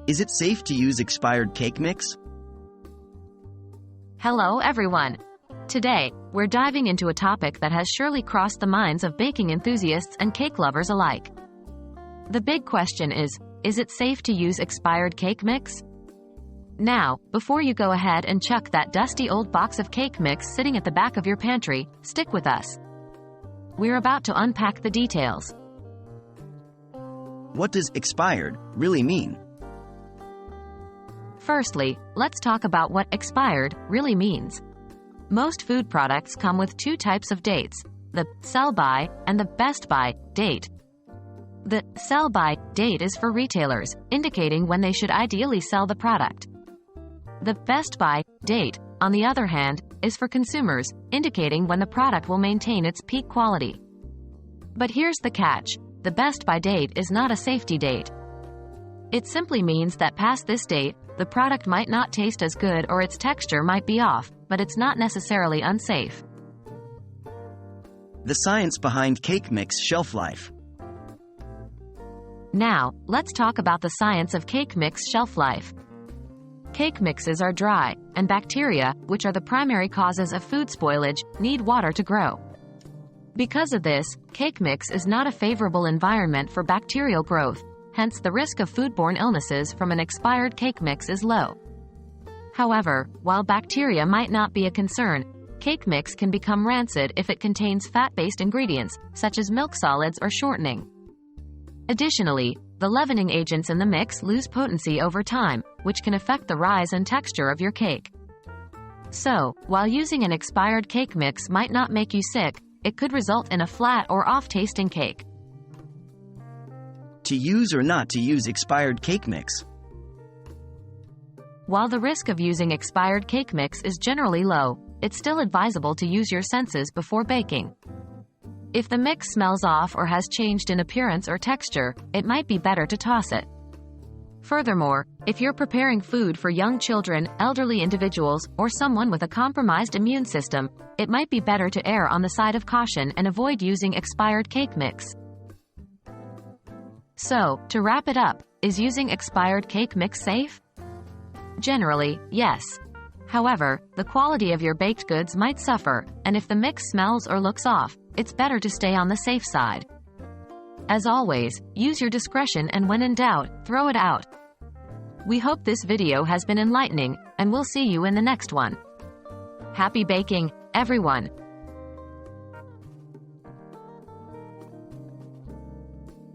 Is it safe to use expired cake mix? Hello everyone! Today, we're diving into a topic that has surely crossed the minds of baking enthusiasts and cake lovers alike. The big question is it safe to use expired cake mix? Now, before you go ahead and chuck that dusty old box of cake mix sitting at the back of your pantry, stick with us. We're about to unpack the details. What does expired really mean? Firstly, let's talk about what expired really means. Most food products come with two types of dates, the sell-by and the best-by date. The sell-by date is for retailers, indicating when they should ideally sell the product. The best-by date, on the other hand, is for consumers, indicating when the product will maintain its peak quality. But here's the catch: the best-by date is not a safety date. It simply means that past this date, the product might not taste as good or its texture might be off, but it's not necessarily unsafe. The science behind cake mix shelf life. Now, let's talk about the science of cake mix shelf life. Cake mixes are dry, and bacteria, which are the primary causes of food spoilage, need water to grow. Because of this, cake mix is not a favorable environment for bacterial growth, hence the risk of foodborne illnesses from an expired cake mix is low. However, while bacteria might not be a concern, cake mix can become rancid if it contains fat-based ingredients, such as milk solids or shortening. Additionally, the leavening agents in the mix lose potency over time, which can affect the rise and texture of your cake. So, while using an expired cake mix might not make you sick, it could result in a flat or off-tasting cake. To use or not to use expired cake mix? While the risk of using expired cake mix is generally low, it's still advisable to use your senses before baking. If the mix smells off or has changed in appearance or texture, it might be better to toss it. Furthermore, if you're preparing food for young children, elderly individuals, or someone with a compromised immune system, it might be better to err on the side of caution and avoid using expired cake mix. So, to wrap it up, is using expired cake mix safe? Generally, yes. However, the quality of your baked goods might suffer, and if the mix smells or looks off, it's better to stay on the safe side. As always, use your discretion and when in doubt, throw it out. We hope this video has been enlightening, and we'll see you in the next one. Happy baking, everyone!